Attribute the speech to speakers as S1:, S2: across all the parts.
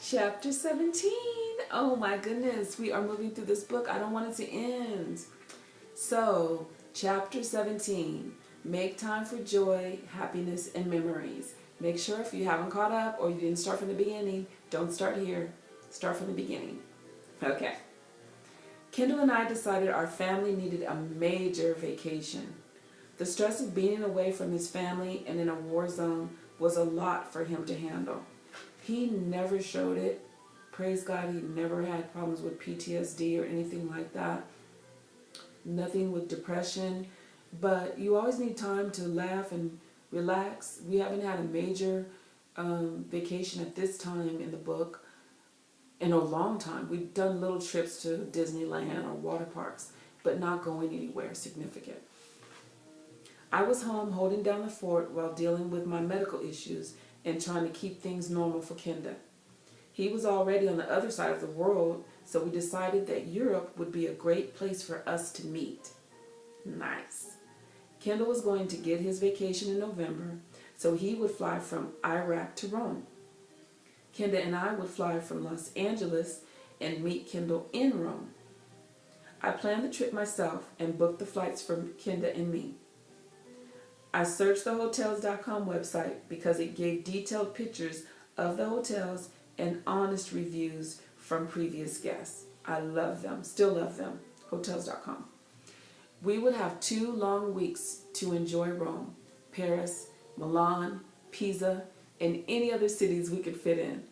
S1: Chapter 17. Oh my goodness, we are moving through this book. I don't want it to end. So, Chapter 17. Make time for joy, happiness, and memories. Make sure if you haven't caught up or you didn't start from the beginning, don't start here. Start from the beginning. Okay. Kendall and I decided our family needed a major vacation. The stress of being away from his family and in a war zone was a lot for him to handle. He never showed it. Praise God, he never had problems with PTSD or anything like that. Nothing with depression. But you always need time to laugh and relax. We haven't had a major vacation at this time in the book in a long time. We've done little trips to Disneyland or water parks, but not going anywhere significant. I was home holding down the fort while dealing with my medical issues and trying to keep things normal for Kenda. He was already on the other side of the world, so we decided that Europe would be a great place for us to meet. Nice. Kendall was going to get his vacation in November, so he would fly from Iraq to Rome. Kenda and I would fly from Los Angeles and meet Kendall in Rome. I planned the trip myself and booked the flights for Kenda and me. I searched the Hotels.com website because it gave detailed pictures of the hotels and honest reviews from previous guests. I love them, still love them, Hotels.com. We would have 2 long weeks to enjoy Rome, Paris, Milan, Pisa, and any other cities we could fit in.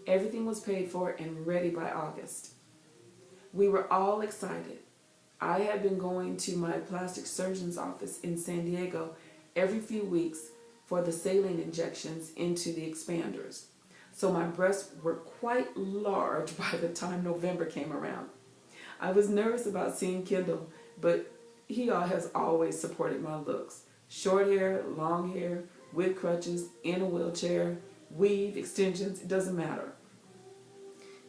S1: Everything was paid for and ready by August. We were all excited. I had been going to my plastic surgeon's office in San Diego every few weeks for the saline injections into the expanders. So my breasts were quite large by the time November came around. I was nervous about seeing Kendall, but he has always supported my looks. Short hair, long hair, with crutches, in a wheelchair, weave, extensions, it doesn't matter.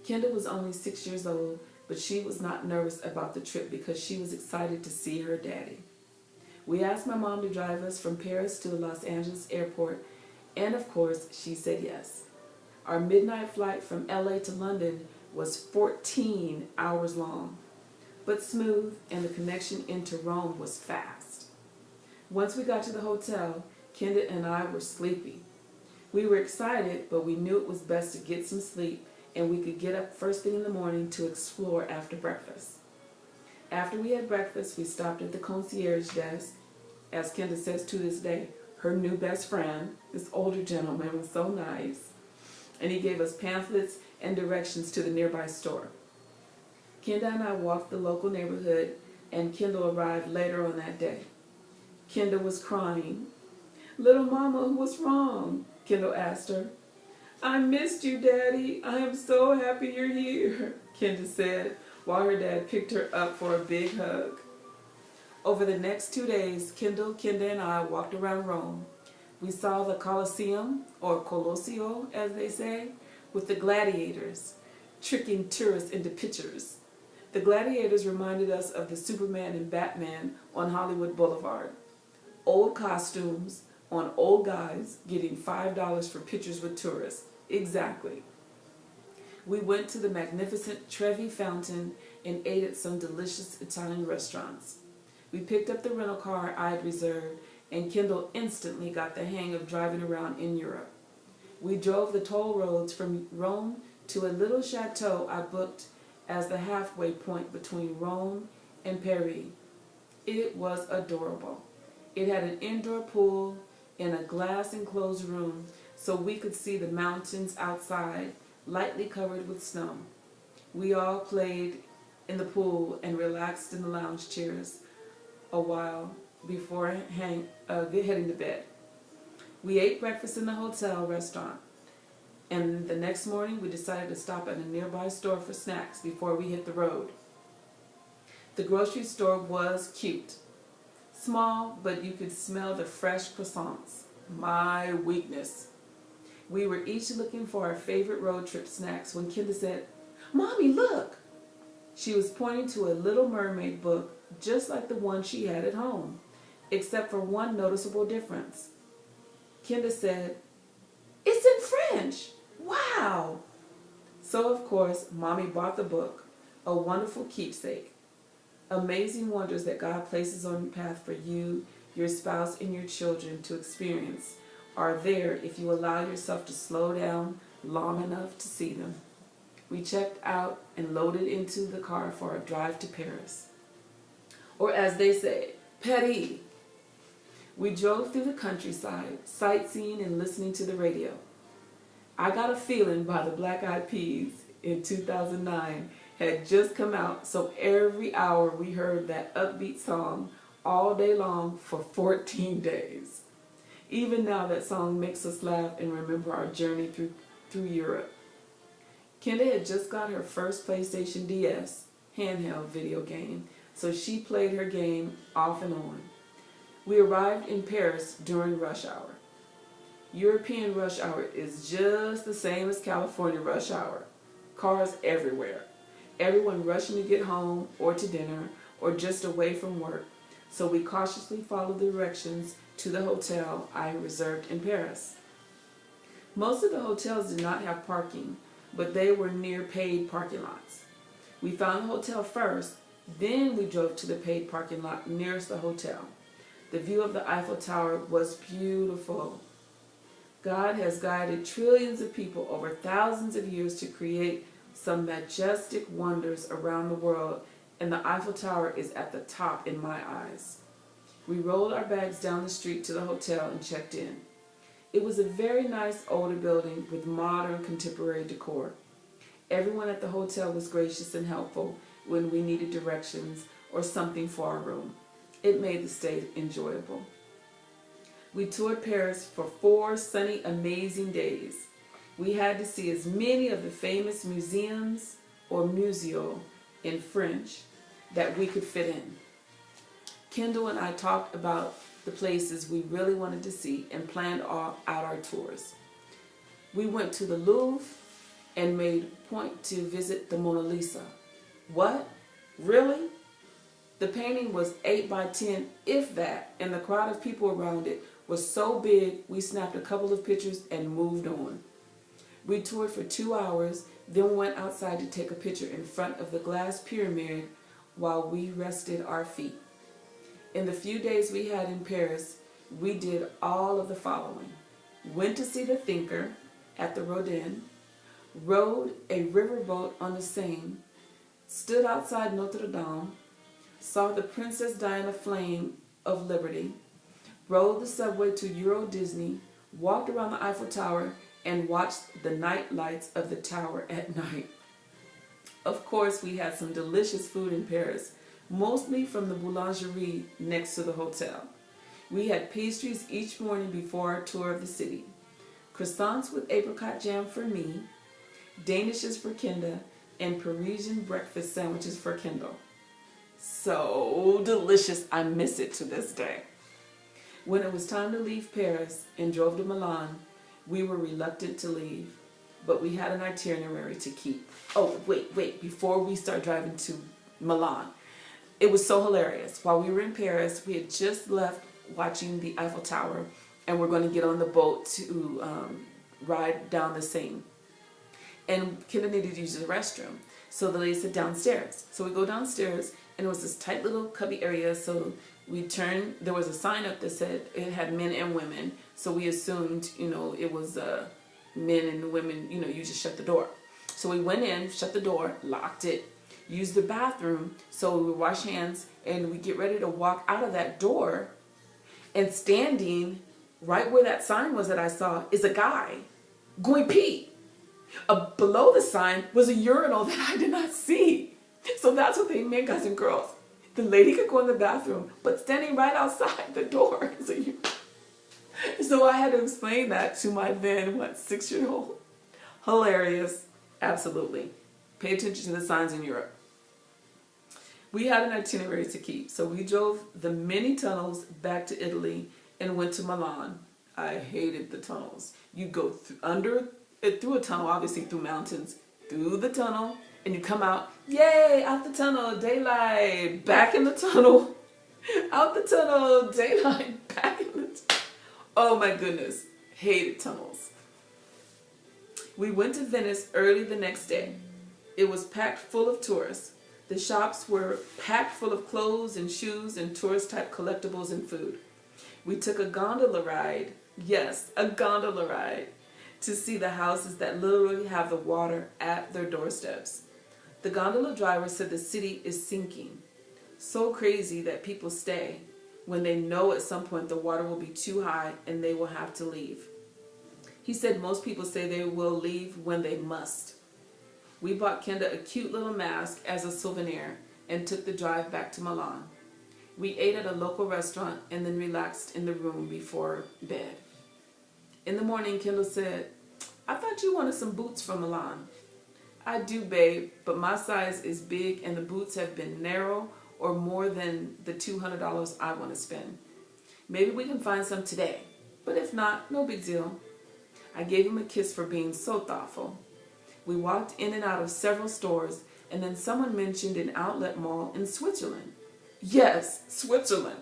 S1: Kendall was only 6 years old, but she was not nervous about the trip because she was excited to see her daddy. We asked my mom to drive us from Paris to the Los Angeles airport, and of course, she said yes. Our midnight flight from LA to London was 14 hours long, but smooth, and the connection into Rome was fast. Once we got to the hotel, Kenda and I were sleepy. We were excited, but we knew it was best to get some sleep, and we could get up first thing in the morning to explore after breakfast. After we had breakfast, we stopped at the concierge desk. As Kenda says to this day, her new best friend, this older gentleman, was so nice. And he gave us pamphlets and directions to the nearby store. Kenda and I walked the local neighborhood, and Kendall arrived later on that day. Kenda was crying. "Little mama, what's wrong?" Kendall asked her. "I missed you, Daddy. I am so happy you're here," Kenda said, while her dad picked her up for a big hug. Over the next 2 days, Kendall, Kenda, and I walked around Rome. We saw the Colosseum, or Colosseo, as they say, with the gladiators, tricking tourists into pictures. The gladiators reminded us of the Superman and Batman on Hollywood Boulevard. Old costumes on old guys getting $5 for pictures with tourists. Exactly. We went to the magnificent Trevi Fountain and ate at some delicious Italian restaurants. We picked up the rental car I had reserved, and Kendall instantly got the hang of driving around in Europe. We drove the toll roads from Rome to a little chateau I booked as the halfway point between Rome and Paris. It was adorable. It had an indoor pool in a glass-enclosed room so we could see the mountains outside, lightly covered with snow. We all played in the pool and relaxed in the lounge chairs a while before heading to bed. We ate breakfast in the hotel restaurant, and the next morning we decided to stop at a nearby store for snacks before we hit the road. The grocery store was cute. Small, but you could smell the fresh croissants. My weakness. We were each looking for our favorite road trip snacks when Kenda said, "Mommy, look!" She was pointing to a Little Mermaid book just like the one she had at home, except for one noticeable difference. Kenda said, "It's in French! Wow!" So of course, Mommy bought the book, a wonderful keepsake. Amazing wonders that God places on your path for you, your spouse, and your children to experience are there if you allow yourself to slow down long enough to see them. We checked out and loaded into the car for our drive to Paris. Or as they say, Paris. We drove through the countryside, sightseeing and listening to the radio. I Got a Feeling by the Black Eyed Peas in 2009 had just come out, so every hour we heard that upbeat song all day long for 14 days. Even now that song makes us laugh and remember our journey through Europe. Kenda had just got her first PlayStation DS handheld video game, so she played her game off and on. We arrived in Paris during rush hour. European rush hour is just the same as California rush hour. Cars everywhere. Everyone rushing to get home or to dinner or just away from work, so we cautiously followed the directions to the hotel I reserved in Paris. Most of the hotels did not have parking, but they were near paid parking lots. We found the hotel first, then we drove to the paid parking lot nearest the hotel. The view of the Eiffel Tower was beautiful. God has guided trillions of people over thousands of years to create some majestic wonders around the world, and the Eiffel Tower is at the top in my eyes. We rolled our bags down the street to the hotel and checked in. It was a very nice older building with modern contemporary decor. Everyone at the hotel was gracious and helpful when we needed directions or something for our room. It made the stay enjoyable. We toured Paris for 4 sunny, amazing days. We had to see as many of the famous museums, or museo in French, that we could fit in. Kendall and I talked about the places we really wanted to see and planned out our tours. We went to the Louvre and made a point to visit the Mona Lisa. What? Really? The painting was 8 by 10, if that, and the crowd of people around it was so big we snapped a couple of pictures and moved on. We toured for 2 hours, then went outside to take a picture in front of the glass pyramid while we rested our feet. In the few days we had in Paris, we did all of the following. Went to see the thinker at the Rodin, rode a riverboat on the Seine, stood outside Notre Dame, saw the Princess Diana Flame of Liberty, rode the subway to Euro Disney, walked around the Eiffel Tower, and watched the night lights of the tower at night. Of course, we had some delicious food in Paris, mostly from the boulangerie next to the hotel. We had pastries each morning before our tour of the city. Croissants with apricot jam for me, Danishes for Kenda, and Parisian breakfast sandwiches for Kendall. So delicious, I miss it to this day. When it was time to leave Paris and drove to Milan, we were reluctant to leave, but we had an itinerary to keep. Oh, wait, before we start driving to Milan, it was so hilarious. While we were in Paris, we had just left watching the Eiffel Tower, and we're going to get on the boat to ride down the Seine. And Kendall needed to use the restroom, so the lady said downstairs. So we go downstairs, and it was this tight little cubby area, so we turned, there was a sign up that said it had men and women, so we assumed, it was men and women, you just shut the door. So we went in, shut the door, locked it, used the bathroom, so we would wash hands, and we get ready to walk out of that door, and standing right where that sign was that I saw is a guy going pee. Below the sign was a urinal that I did not see. So that's what they meant, guys and girls. The lady could go in the bathroom, but standing right outside the door is a urinal. So I had to explain that to my then, 6-year-old. Hilarious. Absolutely. Pay attention to the signs in Europe. We had an itinerary to keep, so we drove the many tunnels back to Italy and went to Milan. I hated the tunnels. You go through a tunnel, obviously through mountains, through the tunnel, and you come out, yay, out the tunnel, daylight, back in the tunnel, out the tunnel, daylight, back in the tunnel. Oh my goodness, hated tunnels. We went to Venice early the next day. It was packed full of tourists. The shops were packed full of clothes and shoes and tourist-type collectibles and food. We took a gondola ride, yes, a gondola ride, to see the houses that literally have the water at their doorsteps. The gondola driver said the city is sinking. So crazy that people stay when they know at some point the water will be too high and they will have to leave. He said most people say they will leave when they must. We bought Kenda a cute little mask as a souvenir and took the drive back to Milan. We ate at a local restaurant and then relaxed in the room before bed. In the morning, Kendall said, "I thought you wanted some boots from Milan." "I do, babe, but my size is big and the boots have been narrow or more than the $200 I want to spend. Maybe we can find some today, but if not, no big deal." I gave him a kiss for being so thoughtful. We walked in and out of several stores, and then someone mentioned an outlet mall in Switzerland. Yes, Switzerland.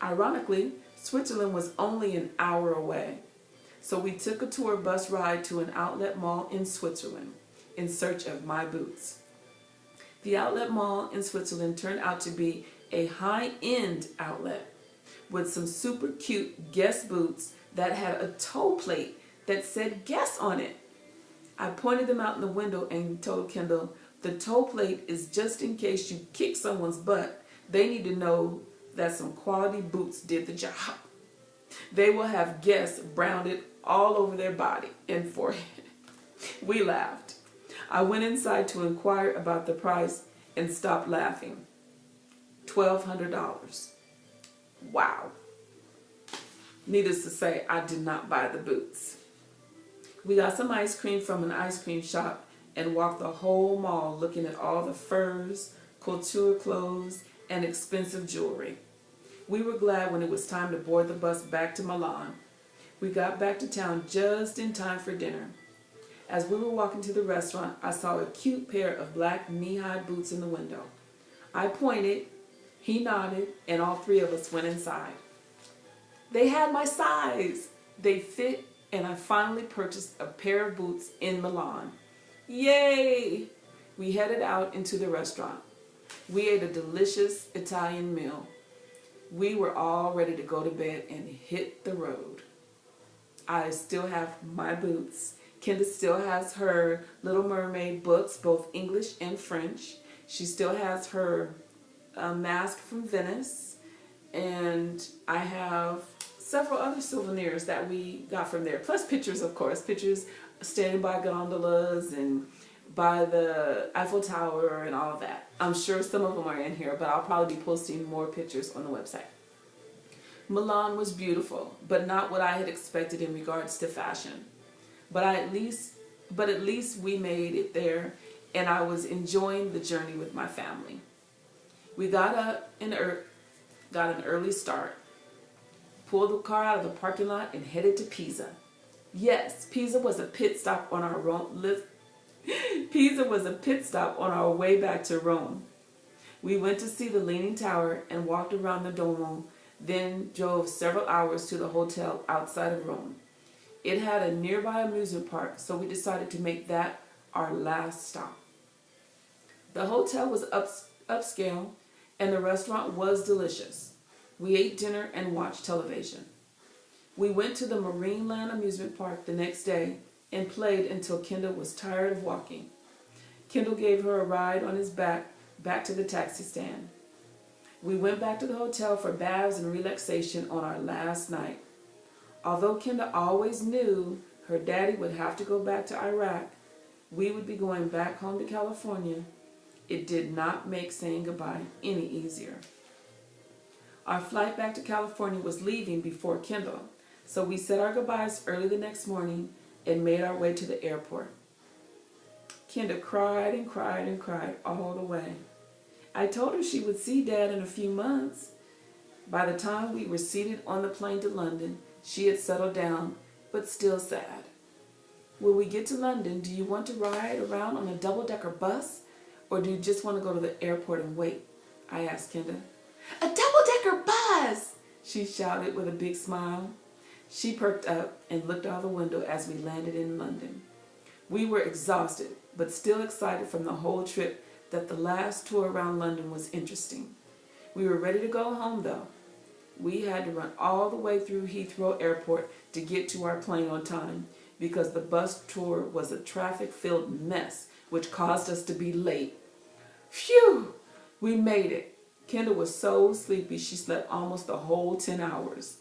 S1: Ironically, Switzerland was only an hour away. So we took a tour bus ride to an outlet mall in Switzerland in search of my boots. The outlet mall in Switzerland turned out to be a high-end outlet with some super cute Guess boots that had a toe plate that said Guess on it. I pointed them out in the window and told Kendall, "The toe plate is just in case you kick someone's butt. They need to know that some quality boots did the job. They will have Guess branded all over their body and forehead." We laughed. I went inside to inquire about the price and stopped laughing. $1,200. Wow. Needless to say, I did not buy the boots. We got some ice cream from an ice cream shop and walked the whole mall looking at all the furs, couture clothes, and expensive jewelry. We were glad when it was time to board the bus back to Milan. We got back to town just in time for dinner. As we were walking to the restaurant, I saw a cute pair of black knee-high boots in the window. I pointed, he nodded, and all three of us went inside. They had my size. They fit, and I finally purchased a pair of boots in Milan. Yay! We headed out into the restaurant. We ate a delicious Italian meal. We were all ready to go to bed and hit the road. I still have my boots. Kendra still has her Little Mermaid books, both English and French. She still has her mask from Venice. And I have several other souvenirs that we got from there. Plus pictures, of course. Pictures standing by gondolas and by the Eiffel Tower and all of that. I'm sure some of them are in here, but I'll probably be posting more pictures on the website. Milan was beautiful, but not what I had expected in regards to fashion. But at least we made it there, and I was enjoying the journey with my family. We got up and got an early start, pulled the car out of the parking lot, and headed to Pisa. Yes, Pisa was a pit stop on our way back to Rome. We went to see the Leaning Tower and walked around the Duomo, then drove several hours to the hotel outside of Rome. It had a nearby amusement park, so we decided to make that our last stop. The hotel was upscale, and the restaurant was delicious. We ate dinner and watched television. We went to the Marineland amusement park the next day and played until Kendall was tired of walking. Kendall gave her a ride on his back to the taxi stand. We went back to the hotel for baths and relaxation on our last night. Although Kendall always knew her daddy would have to go back to Iraq, we would be going back home to California, it did not make saying goodbye any easier. Our flight back to California was leaving before Kendall, so we said our goodbyes early the next morning and made our way to the airport. Kendall cried and cried and cried all the way. I told her she would see Dad in a few months. By the time we were seated on the plane to London, she had settled down, but still sad. When we get to London, do you want to ride around on a double-decker bus, or do you just want to go to the airport and wait? I asked Kendall. A double-decker bus! She shouted with a big smile. She perked up and looked out the window as we landed in London. We were exhausted, but still excited from the whole trip that the last tour around London was interesting. We were ready to go home though. We had to run all the way through Heathrow Airport to get to our plane on time because the bus tour was a traffic-filled mess, which caused us to be late. Phew! We made it. Kendall was so sleepy she slept almost the whole 10 hours.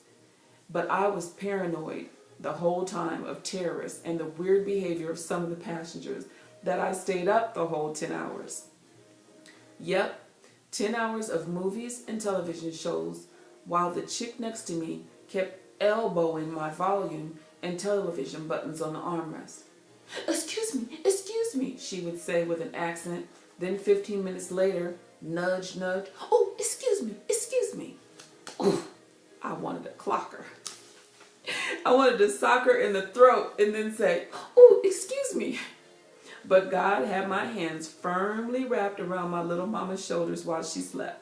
S1: But I was paranoid the whole time of terrorists and the weird behavior of some of the passengers that I stayed up the whole 10 hours. Yep, 10 hours of movies and television shows while the chick next to me kept elbowing my volume and television buttons on the armrest. Excuse me, she would say with an accent. Then 15 minutes later, nudge, nudge, oh, excuse me. Ooh, I wanted to clock her. I wanted to sock her in the throat and then say, oh, excuse me. But God had my hands firmly wrapped around my little mama's shoulders while she slept.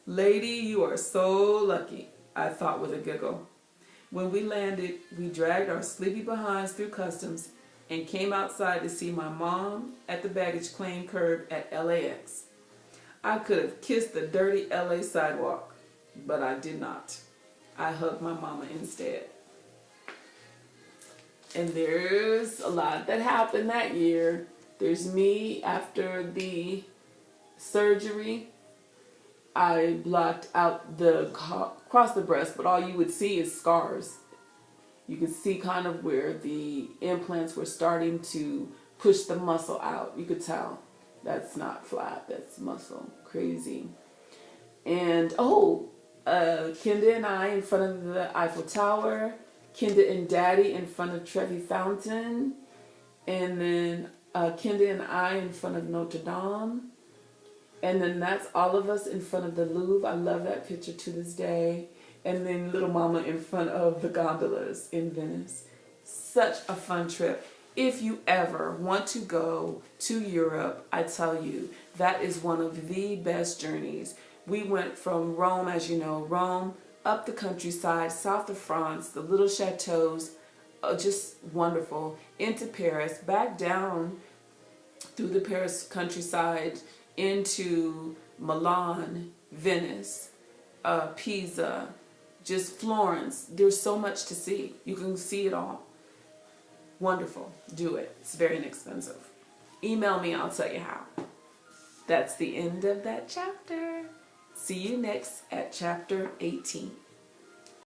S1: Lady, you are so lucky, I thought with a giggle. When we landed, we dragged our sleepy behinds through customs and came outside to see my mom at the baggage claim curb at LAX. I could have kissed the dirty LA sidewalk, but I did not. I hugged my mama instead. And there's a lot that happened that year. There's me after the surgery. I blocked out the across the breast, but all you would see is scars. You could see kind of where the implants were starting to push the muscle out. You could tell that's not flat, that's muscle. Crazy. And Kenda and I in front of the Eiffel Tower. Kenda and Daddy in front of Trevi Fountain. And then Kenda and I in front of Notre Dame. And then that's all of us in front of the Louvre. I love that picture to this day. And then little mama in front of the gondolas in Venice. Such a fun trip. If you ever want to go to Europe, I tell you, that is one of the best journeys. We went from Rome, as you know, Rome, up the countryside, south of France, the little chateaus, just wonderful, into Paris, back down through the Paris countryside, into Milan, Venice, Pisa, just Florence. There's so much to see. You can see it all. Wonderful. Do it. It's very inexpensive. Email me, I'll tell you how. That's the end of that chapter. See you next at chapter 18.